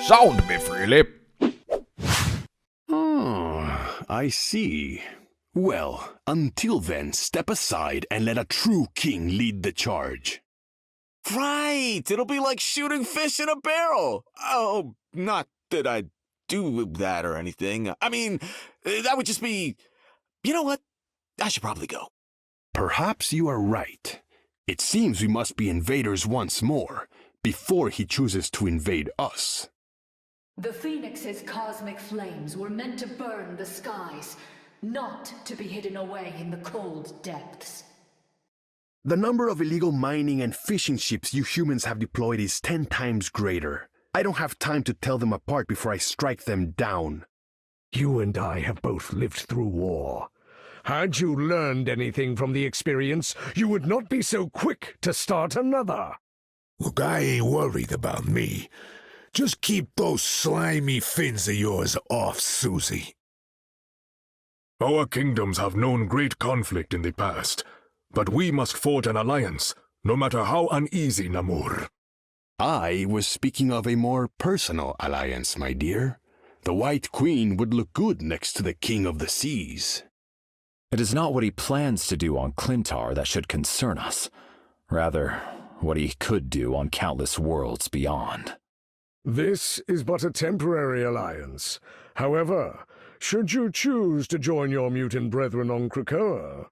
Sound me freely. Oh, I see. Well, until then, step aside and let a true king lead the charge. Right! It'll be like shooting fish in a barrel! Oh, not that I'd do that or anything. I mean, that would just be... You know what? I should probably go. Perhaps you are right. It seems we must be invaders once more, before he chooses to invade us. The Phoenix's cosmic flames were meant to burn the skies, not to be hidden away in the cold depths. The number of illegal mining and fishing ships you humans have deployed is 10 times greater. I don't have time to tell them apart before I strike them down. You and I have both lived through war. Had you learned anything from the experience, you would not be so quick to start another. Look, I ain't worried about me. Just keep those slimy fins of yours off, Susie. Our kingdoms have known great conflict in the past, but we must forge an alliance, no matter how uneasy, Namor. I was speaking of a more personal alliance, my dear. The White Queen would look good next to the King of the Seas. It is not what he plans to do on Clintar that should concern us. Rather, what he could do on countless worlds beyond. This is but a temporary alliance. However, should you choose to join your mutant brethren on Krakoa...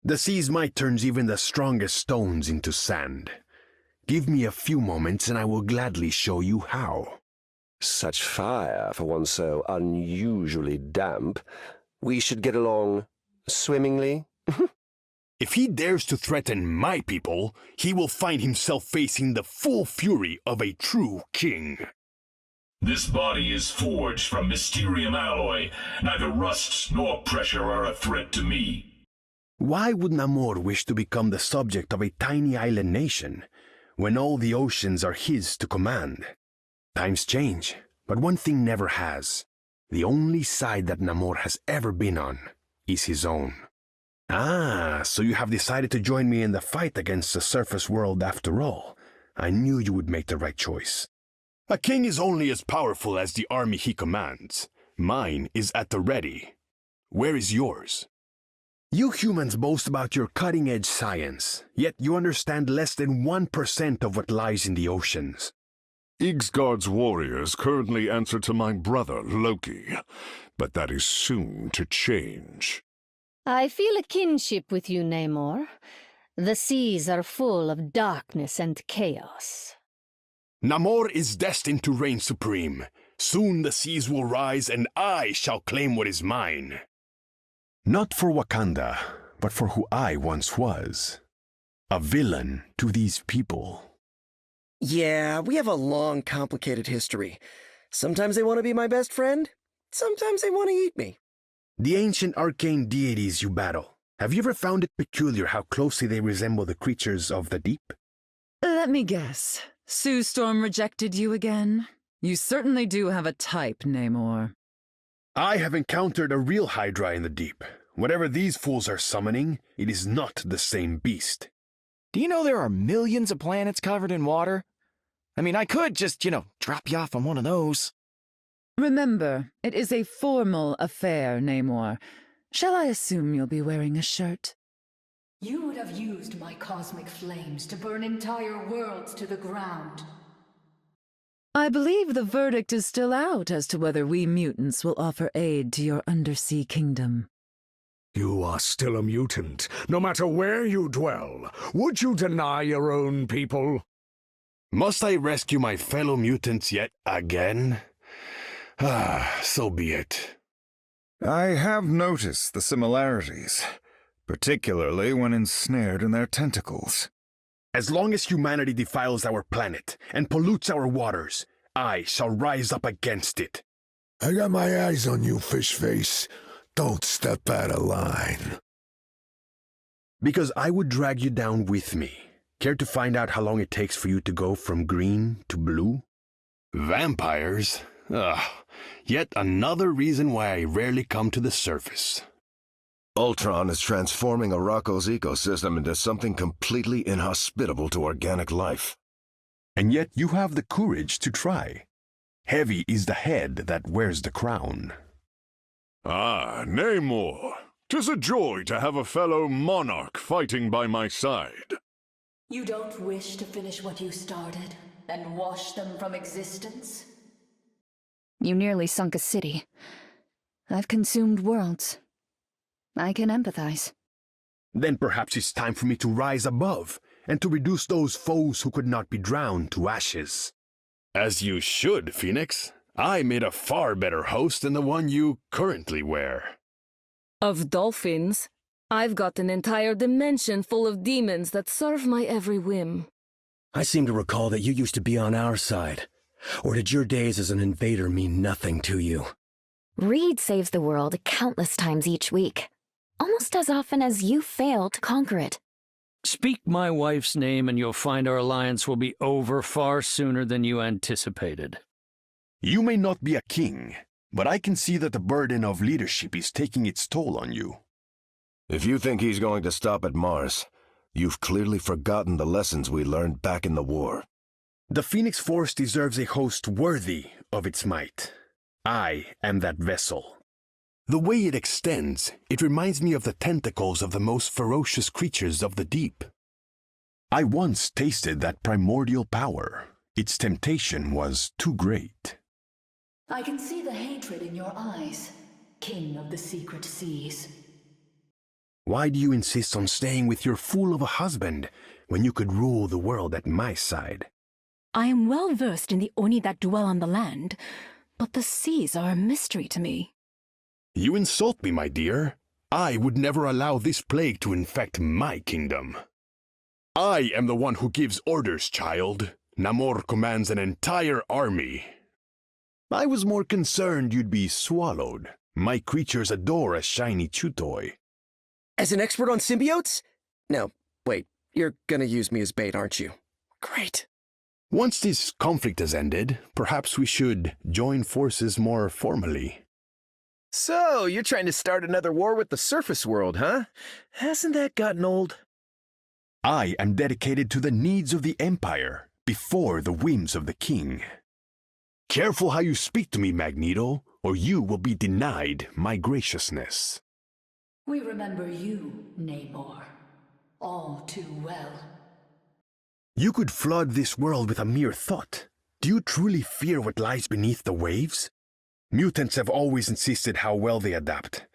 The seas might turn even the strongest stones into sand. Give me a few moments and I will gladly show you how. Such fire for one so unusually damp. We should get along swimmingly. If he dares to threaten my people, he will find himself facing the full fury of a true king. This body is forged from mysterium alloy. Neither rust nor pressure are a threat to me. Why would Namor wish to become the subject of a tiny island nation, when all the oceans are his to command? Times change, but one thing never has. The only side that Namor has ever been on is his own. Ah, so you have decided to join me in the fight against the surface world after all. I knew you would make the right choice. A king is only as powerful as the army he commands. Mine is at the ready. Where is yours? You humans boast about your cutting-edge science, yet you understand less than 1% of what lies in the oceans. Yggsgard's warriors currently answer to my brother, Loki, but that is soon to change. I feel a kinship with you, Namor. The seas are full of darkness and chaos. Namor is destined to reign supreme. Soon the seas will rise and I shall claim what is mine. Not for Wakanda, but for who I once was. A villain to these people. Yeah, we have a long, complicated history. Sometimes they want to be my best friend. Sometimes they want to eat me. The ancient arcane deities you battle. Have you ever found it peculiar how closely they resemble the creatures of the deep? Let me guess. Sue Storm rejected you again? You certainly do have a type, Namor. I have encountered a real Hydra in the deep. Whatever these fools are summoning, it is not the same beast. Do you know there are millions of planets covered in water? I mean, I could just, drop you off on one of those. Remember, it is a formal affair, Namor. Shall I assume you'll be wearing a shirt? You would have used my cosmic flames to burn entire worlds to the ground. I believe the verdict is still out as to whether we mutants will offer aid to your undersea kingdom. You are still a mutant, no matter where you dwell. Would you deny your own people? Must I rescue my fellow mutants yet again? Ah, so be it. I have noticed the similarities, particularly when ensnared in their tentacles. As long as humanity defiles our planet and pollutes our waters, I shall rise up against it. I got my eyes on you, fish face. Don't step out of line. Because I would drag you down with me. Care to find out how long it takes for you to go from green to blue? Vampires? Ugh. Yet another reason why I rarely come to the surface. Ultron is transforming Arakko's ecosystem into something completely inhospitable to organic life. And yet you have the courage to try. Heavy is the head that wears the crown. Ah, Namor. 'Tis a joy to have a fellow monarch fighting by my side. You don't wish to finish what you started and wash them from existence? You nearly sunk a city. I've consumed worlds. I can empathize. Then perhaps it's time for me to rise above and to reduce those foes who could not be drowned to ashes. As you should, Phoenix. I made a far better host than the one you currently wear. Of dolphins, I've got an entire dimension full of demons that serve my every whim. I seem to recall that you used to be on our side. Or did your days as an invader mean nothing to you? Reed saves the world countless times each week, almost as often as you fail to conquer it. Speak my wife's name and you'll find our alliance will be over far sooner than you anticipated. You may not be a king, but I can see that the burden of leadership is taking its toll on you. If you think he's going to stop at Mars, you've clearly forgotten the lessons we learned back in the war. The Phoenix Force deserves a host worthy of its might. I am that vessel. The way it extends, it reminds me of the tentacles of the most ferocious creatures of the deep. I once tasted that primordial power. Its temptation was too great. I can see the hatred in your eyes, King of the Secret Seas. Why do you insist on staying with your fool of a husband when you could rule the world at my side? I am well versed in the Oni that dwell on the land, but the seas are a mystery to me. You insult me, my dear. I would never allow this plague to infect my kingdom. I am the one who gives orders, child. Namor commands an entire army. I was more concerned you'd be swallowed. My creatures adore a shiny chew toy. As an expert on symbiotes? No, wait, you're gonna use me as bait, aren't you? Great. Once this conflict has ended, perhaps we should join forces more formally. So, you're trying to start another war with the surface world, huh? Hasn't that gotten old? I am dedicated to the needs of the Empire, before the whims of the king. Careful how you speak to me, Magneto, or you will be denied my graciousness. We remember you, Namor, all too well. You could flood this world with a mere thought. Do you truly fear what lies beneath the waves? Mutants have always insisted how well they adapt.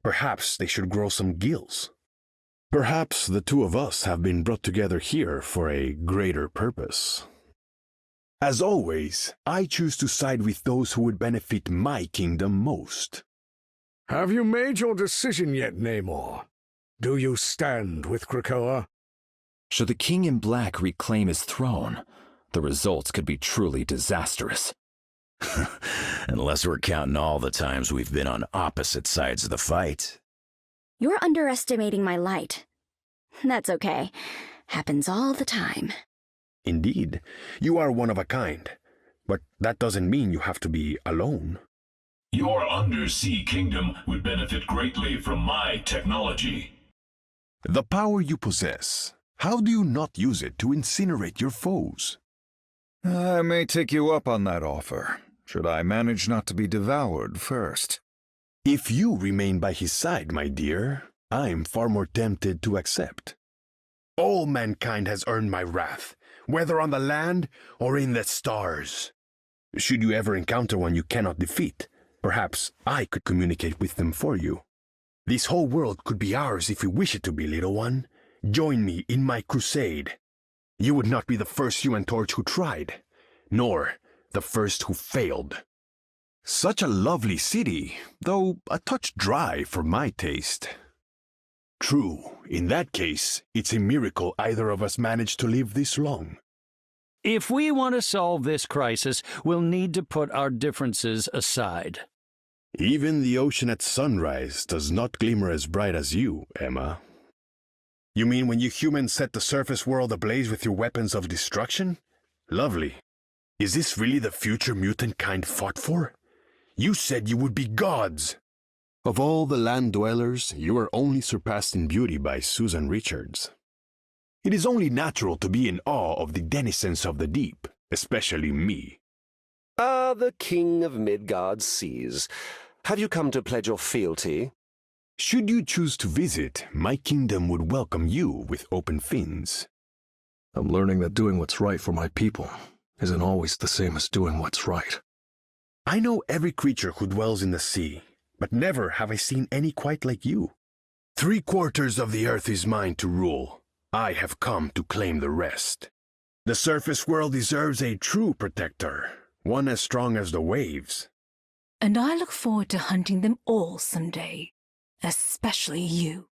Perhaps they should grow some gills. Perhaps the two of us have been brought together here for a greater purpose. As always, I choose to side with those who would benefit my kingdom most. Have you made your decision yet, Namor? Do you stand with Krakoa? Should the King in Black reclaim his throne, the results could be truly disastrous. Unless we're counting all the times we've been on opposite sides of the fight. You're underestimating my light. That's okay. Happens all the time. Indeed, you are one of a kind. But that doesn't mean you have to be alone. Your undersea kingdom would benefit greatly from my technology. The power you possess, how do you not use it to incinerate your foes? I may take you up on that offer, should I manage not to be devoured first. If you remain by his side, my dear, I'm far more tempted to accept. All mankind has earned my wrath, whether on the land or in the stars. Should you ever encounter one you cannot defeat, perhaps I could communicate with them for you. This whole world could be ours if we wish it to be, little one. Join me in my crusade. You would not be the first Human Torch who tried, nor the first who failed. Such a lovely city, though a touch dry for my taste. True, in that case, it's a miracle either of us managed to live this long. If we want to solve this crisis, we'll need to put our differences aside. Even the ocean at sunrise does not glimmer as bright as you, Emma. You mean when you humans set the surface world ablaze with your weapons of destruction? Lovely. Is this really the future mutant kind fought for? You said you would be gods. Of all the land dwellers, you are only surpassed in beauty by Susan Richards. It is only natural to be in awe of the denizens of the deep, especially me. Ah, the king of Midgard's seas. Have you come to pledge your fealty? Should you choose to visit, my kingdom would welcome you with open fins. I'm learning that doing what's right for my people isn't always the same as doing what's right. I know every creature who dwells in the sea, but never have I seen any quite like you. 3/4 of the earth is mine to rule. I have come to claim the rest. The surface world deserves a true protector, one as strong as the waves. And I look forward to hunting them all someday, especially you.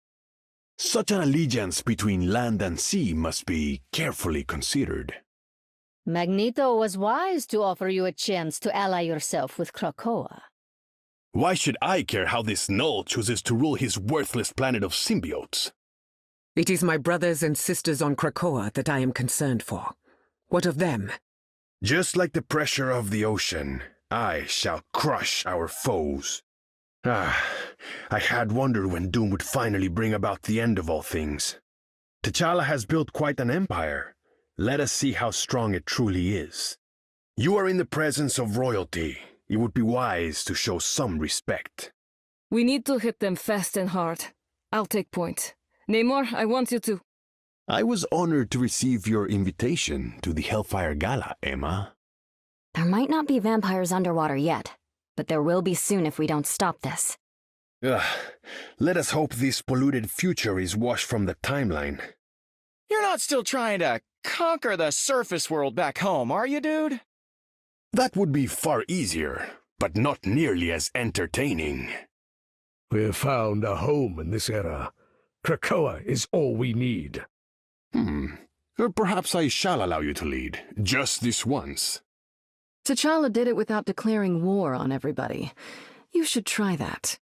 Such an allegiance between land and sea must be carefully considered. Magneto was wise to offer you a chance to ally yourself with Krakoa. Why should I care how this Null chooses to rule his worthless planet of symbiotes? It is my brothers and sisters on Krakoa that I am concerned for. What of them? Just like the pressure of the ocean, I shall crush our foes. I had wondered when Doom would finally bring about the end of all things. T'Challa has built quite an empire. Let us see how strong it truly is. You are in the presence of royalty. It would be wise to show some respect. We need to hit them fast and hard. I'll take point. Namor, I want you to... I was honored to receive your invitation to the Hellfire Gala, Emma. There might not be vampires underwater yet, but there will be soon if we don't stop this. Let us hope this polluted future is washed from the timeline. You're not still trying to conquer the surface world back home, are you, dude? That would be far easier, but not nearly as entertaining. We have found a home in this era. Krakoa is all we need. Perhaps I shall allow you to lead, just this once. T'Challa did it without declaring war on everybody. You should try that.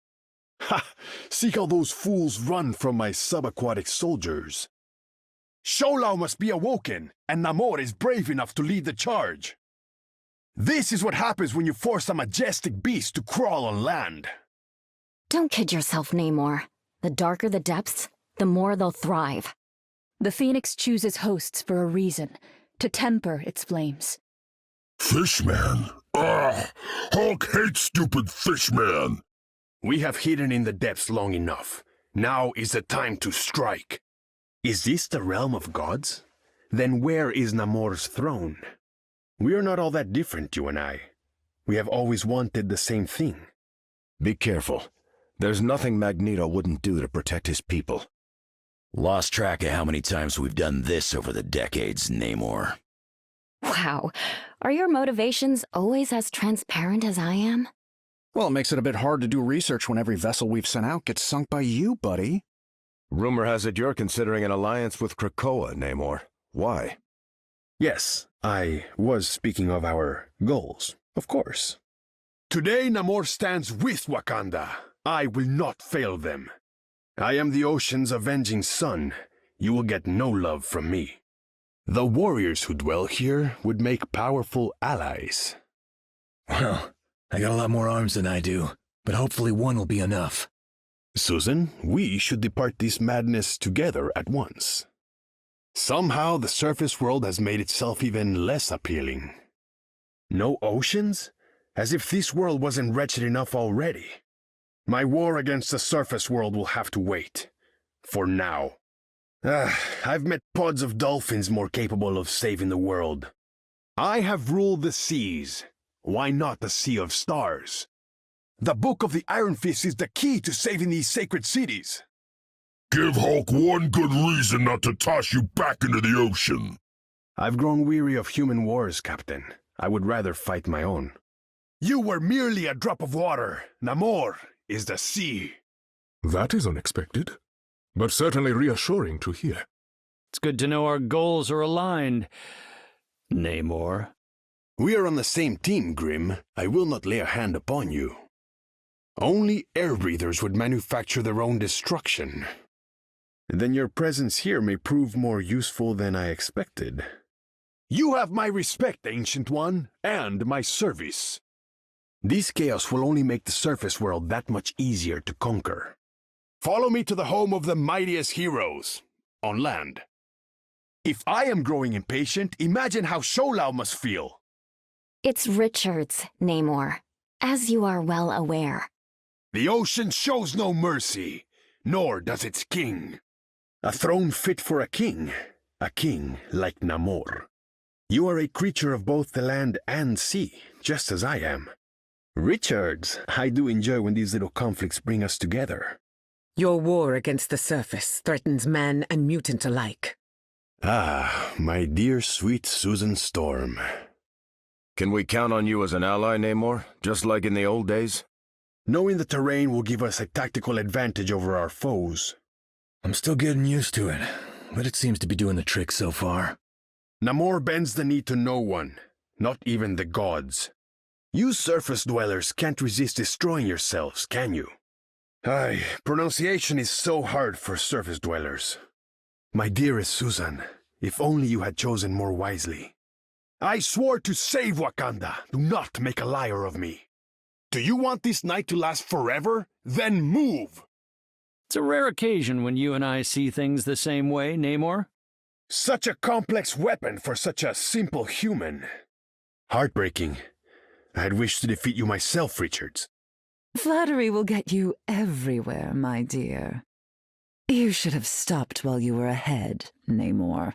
Ha! See how those fools run from my subaquatic soldiers. Sholau must be awoken, and Namor is brave enough to lead the charge. This is what happens when you force a majestic beast to crawl on land. Don't kid yourself, Namor. The darker the depths, the more they'll thrive. The Phoenix chooses hosts for a reason, to temper its flames. Fishman? Hulk hates stupid Fishman! We have hidden in the depths long enough. Now is the time to strike. Is this the realm of gods? Then where is Namor's throne? We are not all that different, you and I. We have always wanted the same thing. Be careful. There's nothing Magneto wouldn't do to protect his people. Lost track of how many times we've done this over the decades, Namor. Wow. Are your motivations always as transparent as I am? Well, it makes it a bit hard to do research when every vessel we've sent out gets sunk by you, buddy. Rumor has it you're considering an alliance with Krakoa, Namor. Why? Yes, I was speaking of our goals, of course. Today Namor stands with Wakanda. I will not fail them. I am the ocean's avenging son. You will get no love from me. The warriors who dwell here would make powerful allies. Well, I got a lot more arms than I do, but hopefully one will be enough. Susan, we should depart this madness together at once. Somehow the surface world has made itself even less appealing. No oceans? As if this world wasn't wretched enough already. My war against the surface world will have to wait. For now. I've met pods of dolphins more capable of saving the world. I have ruled the seas. Why not the Sea of Stars? The Book of the Iron Fist is the key to saving these sacred cities. Give Hulk one good reason not to toss you back into the ocean. I've grown weary of human wars, Captain. I would rather fight my own. You were merely a drop of water. Namor is the sea. That is unexpected, but certainly reassuring to hear. It's good to know our goals are aligned, Namor. We are on the same team, Grim. I will not lay a hand upon you. Only air breathers would manufacture their own destruction. Then your presence here may prove more useful than I expected. You have my respect, Ancient One, and my service. This chaos will only make the surface world that much easier to conquer. Follow me to the home of the mightiest heroes, on land. If I am growing impatient, imagine how Sholau must feel. It's Richard's, Namor, as you are well aware. The ocean shows no mercy, nor does its king. A throne fit for a king like Namor. You are a creature of both the land and sea, just as I am. Richards, I do enjoy when these little conflicts bring us together. Your war against the surface threatens man and mutant alike. Ah, my dear sweet Susan Storm. Can we count on you as an ally, Namor, just like in the old days? Knowing the terrain will give us a tactical advantage over our foes. I'm still getting used to it, but it seems to be doing the trick so far. Namor bends the knee to no one, not even the gods. You surface dwellers can't resist destroying yourselves, can you? Aye, pronunciation is so hard for surface dwellers. My dearest Susan, if only you had chosen more wisely. I swore to save Wakanda. Do not make a liar of me. Do you want this night to last forever? Then move! It's a rare occasion when you and I see things the same way, Namor. Such a complex weapon for such a simple human. Heartbreaking. I had wished to defeat you myself, Richards. Flattery will get you everywhere, my dear. You should have stopped while you were ahead, Namor.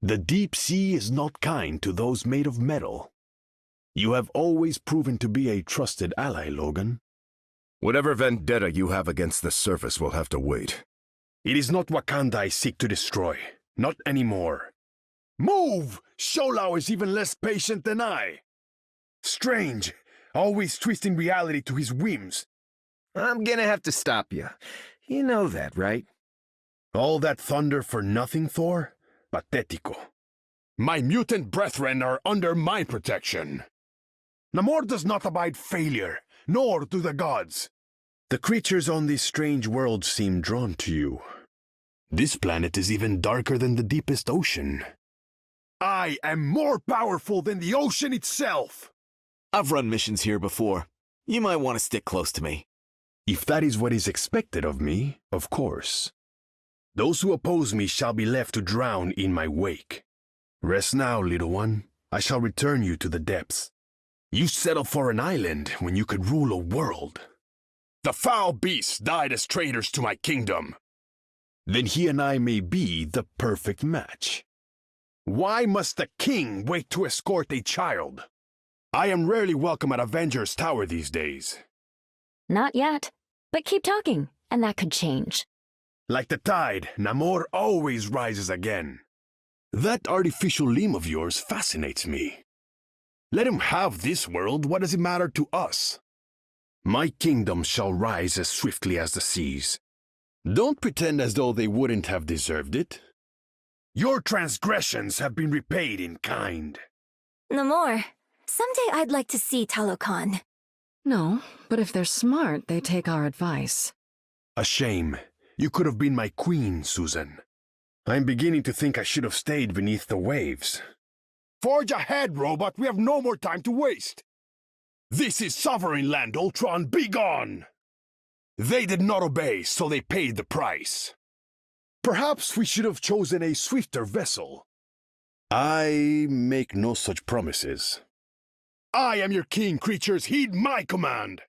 The deep sea is not kind to those made of metal. You have always proven to be a trusted ally, Logan. Whatever vendetta you have against the surface will have to wait. It is not Wakanda I seek to destroy. Not anymore. Move! Sholau is even less patient than I. Strange. Always twisting reality to his whims. I'm gonna have to stop you. You know that, right? All that thunder for nothing, Thor? Patetico. My mutant brethren are under my protection. Namor does not abide failure, nor do the gods. The creatures on this strange world seem drawn to you. This planet is even darker than the deepest ocean. I am more powerful than the ocean itself! I've run missions here before. You might want to stick close to me. If that is what is expected of me, of course. Those who oppose me shall be left to drown in my wake. Rest now, little one. I shall return you to the depths. You settled for an island when you could rule a world. The foul beasts died as traitors to my kingdom. Then he and I may be the perfect match. Why must the king wait to escort a child? I am rarely welcome at Avengers Tower these days. Not yet, but keep talking, and that could change. Like the tide, Namor always rises again. That artificial limb of yours fascinates me. Let him have this world, what does it matter to us? My kingdom shall rise as swiftly as the seas. Don't pretend as though they wouldn't have deserved it. Your transgressions have been repaid in kind. Namor, someday I'd like to see Talokan. No, but if they're smart, they take our advice. A shame. You could have been my queen, Susan. I'm beginning to think I should have stayed beneath the waves. Forge ahead, robot! We have no more time to waste! This is sovereign land, Ultron! Be gone! They did not obey, so they paid the price. Perhaps we should have chosen a swifter vessel. I make no such promises. I am your king, creatures! Heed my command!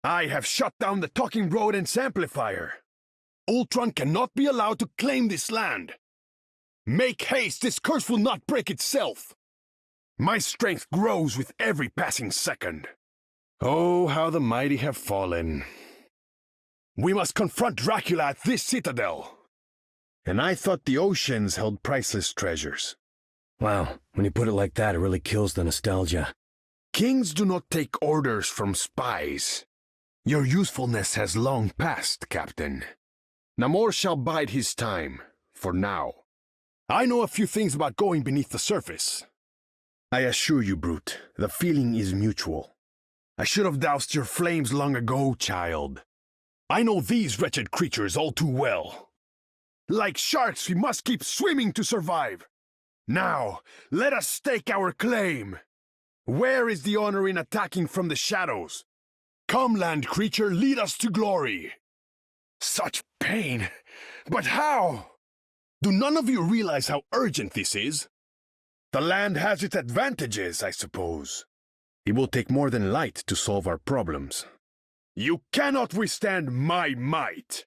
I have shut down the talking rodent's amplifier. Ultron cannot be allowed to claim this land. Make haste, this curse will not break itself. My strength grows with every passing second. Oh, how the mighty have fallen. We must confront Dracula at this citadel. And I thought the oceans held priceless treasures. Wow, when you put it like that, it really kills the nostalgia. Kings do not take orders from spies. Your usefulness has long passed, Captain. Namor shall bide his time, for now. I know a few things about going beneath the surface. I assure you, Brute, the feeling is mutual. I should have doused your flames long ago, child. I know these wretched creatures all too well. Like sharks, we must keep swimming to survive. Now, let us stake our claim. Where is the honor in attacking from the shadows? Come, land creature, lead us to glory. Such pain. But how? Do none of you realize how urgent this is? The land has its advantages, I suppose. It will take more than light to solve our problems. You cannot withstand my might.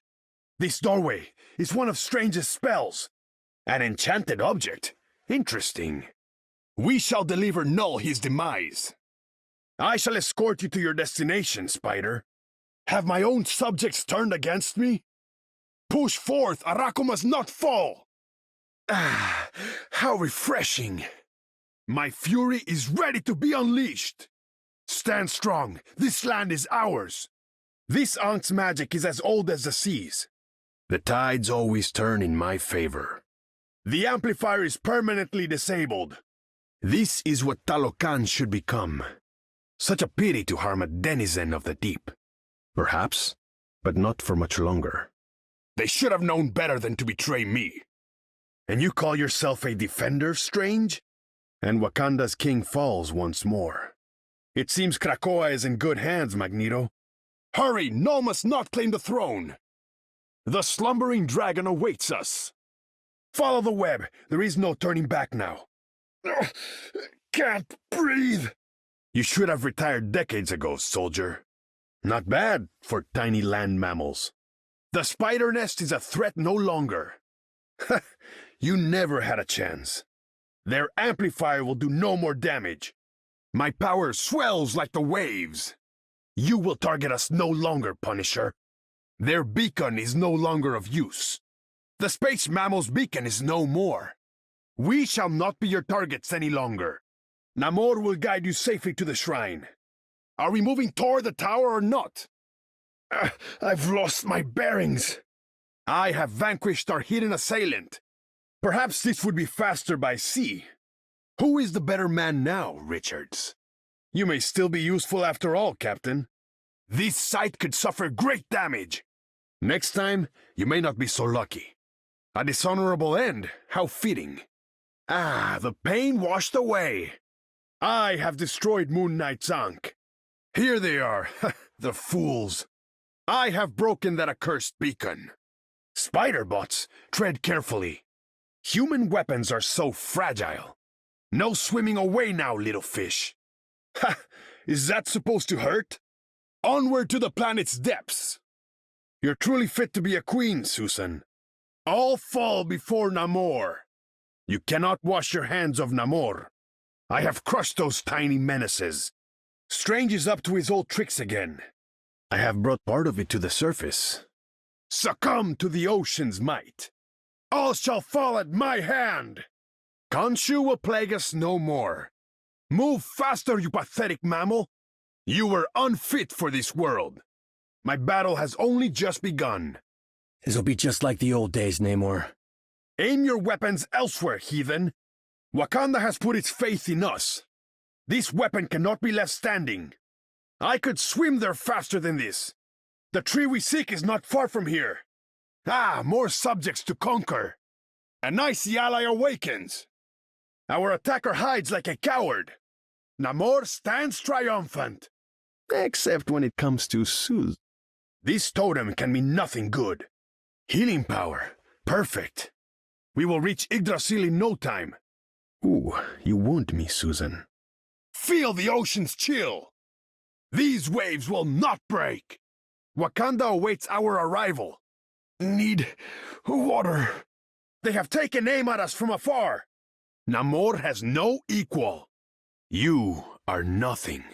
This doorway is one of strangest spells. An enchanted object. Interesting. We shall deliver Null his demise. I shall escort you to your destination, Spider. Have my own subjects turned against me? Push forth, Araco must not fall! Ah, how refreshing! My fury is ready to be unleashed! Stand strong, this land is ours! This Ank's magic is as old as the seas. The tides always turn in my favor. The amplifier is permanently disabled. This is what Talocan should become. Such a pity to harm a denizen of the deep. Perhaps, but not for much longer. They should have known better than to betray me. And you call yourself a defender, Strange? And Wakanda's king falls once more. It seems Krakoa is in good hands, Magneto. Hurry, Null must not claim the throne. The slumbering dragon awaits us. Follow the web. There is no turning back now. Can't breathe. You should have retired decades ago, soldier. Not bad for tiny land mammals. The spider nest is a threat no longer. You never had a chance. Their amplifier will do no more damage. My power swells like the waves. You will target us no longer, Punisher. Their beacon is no longer of use. The space mammal's beacon is no more. We shall not be your targets any longer. Namor will guide you safely to the shrine. Are we moving toward the tower or not? I've lost my bearings. I have vanquished our hidden assailant. Perhaps this would be faster by sea. Who is the better man now, Richards? You may still be useful after all, Captain. This site could suffer great damage. Next time, you may not be so lucky. A dishonorable end, how fitting. Ah, the pain washed away. I have destroyed Moon Knight's Ankh. Here they are, the fools. I have broken that accursed beacon. Spider-bots, tread carefully. Human weapons are so fragile. No swimming away now, little fish. Ha! Is that supposed to hurt? Onward to the planet's depths. You're truly fit to be a queen, Susan. All fall before Namor. You cannot wash your hands of Namor. I have crushed those tiny menaces. Strange is up to his old tricks again. I have brought part of it to the surface. Succumb to the ocean's might. All shall fall at my hand. Khonshu will plague us no more. Move faster, you pathetic mammal. You were unfit for this world. My battle has only just begun. This'll be just like the old days, Namor. Aim your weapons elsewhere, heathen. Wakanda has put its faith in us. This weapon cannot be left standing. I could swim there faster than this. The tree we seek is not far from here. Ah, more subjects to conquer. An icy ally awakens. Our attacker hides like a coward. Namor stands triumphant. Except when it comes to Suz. This totem can mean nothing good. Healing power. Perfect. We will reach Yggdrasil in no time. Ooh, you wound me, Susan. Feel the ocean's chill. These waves will not break. Wakanda awaits our arrival. Need water. They have taken aim at us from afar. Namor has no equal. You are nothing.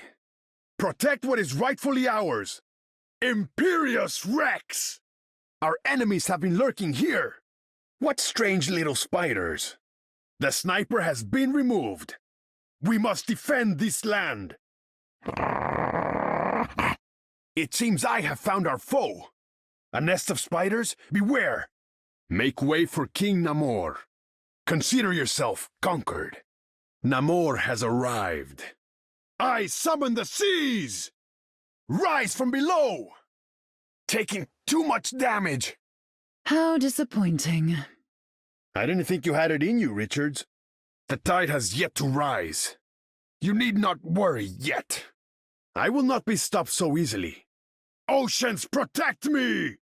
Protect what is rightfully ours. Imperious Rex! Our enemies have been lurking here. What strange little spiders. The sniper has been removed. We must defend this land. It seems I have found our foe. A nest of spiders? Beware. Make way for King Namor. Consider yourself conquered. Namor has arrived. I summon the seas! Rise from below! Taking too much damage. How disappointing. I didn't think you had it in you, Richards. The tide has yet to rise. You need not worry yet. I will not be stopped so easily. Oceans, protect me!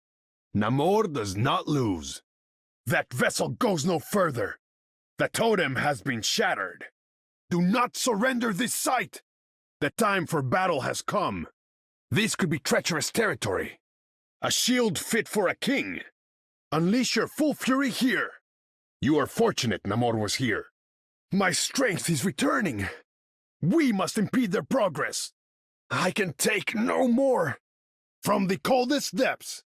Namor does not lose. That vessel goes no further. The totem has been shattered. Do not surrender this site! The time for battle has come. This could be treacherous territory. A shield fit for a king. Unleash your full fury here. You are fortunate Namor was here. My strength is returning. We must impede their progress. I can take no more. From the coldest depths.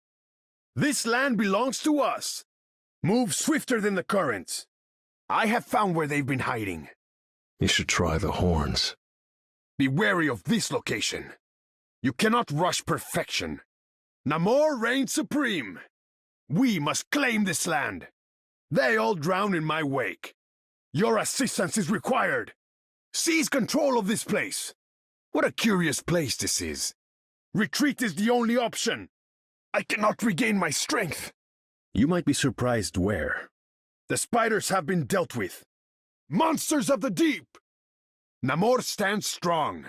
This land belongs to us. Move swifter than the currents. I have found where they've been hiding. You should try the horns. Be wary of this location. You cannot rush perfection. Namor reigns supreme. We must claim this land. They all drown in my wake. Your assistance is required. Seize control of this place. What a curious place this is. Retreat is the only option. I cannot regain my strength. You might be surprised where. The spiders have been dealt with. Monsters of the deep! Namor stands strong.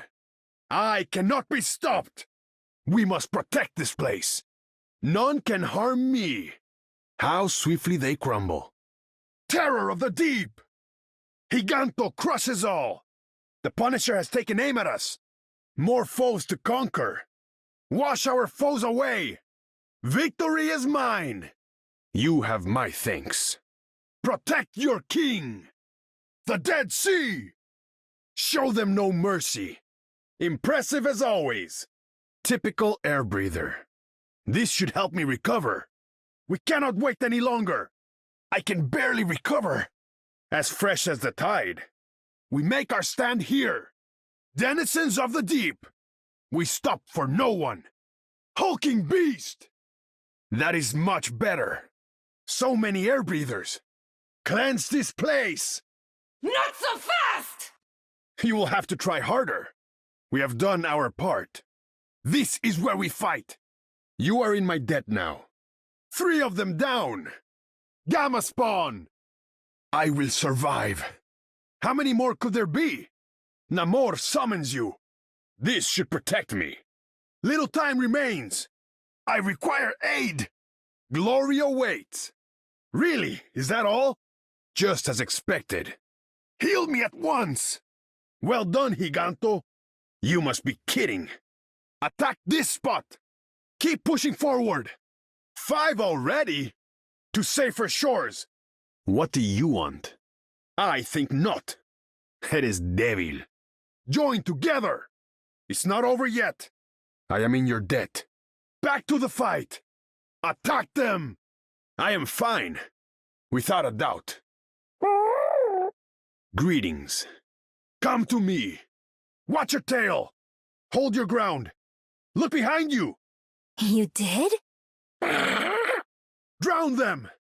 I cannot be stopped. We must protect this place. None can harm me. How swiftly they crumble. Terror of the deep! Giganto crushes all. The Punisher has taken aim at us. More foes to conquer. Wash our foes away. Victory is mine. You have my thanks. Protect your king. The Dead Sea. Show them no mercy. Impressive as always. Typical air breather. This should help me recover. We cannot wait any longer. I can barely recover. As fresh as the tide. We make our stand here. Denizens of the deep. We stop for no one. Hulking beast. That is much better. So many air breathers. Cleanse this place. Not so fast! You will have to try harder. We have done our part. This is where we fight. You are in my debt now. 3 of them down. Gamma spawn. I will survive. How many more could there be? Namor summons you. This should protect me. Little time remains. I require aid. Glory awaits. Really, is that all? Just as expected. Heal me at once. Well done, Giganto. You must be kidding. Attack this spot. Keep pushing forward. 5 already? To safer shores. What do you want? I think not. It is devil. Join together. It's not over yet. I am in your debt. Back to the fight. Attack them. I am fine. Without a doubt. Greetings. Come to me. Watch your tail. Hold your ground. Look behind you. You did? Drown them.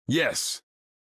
Yes.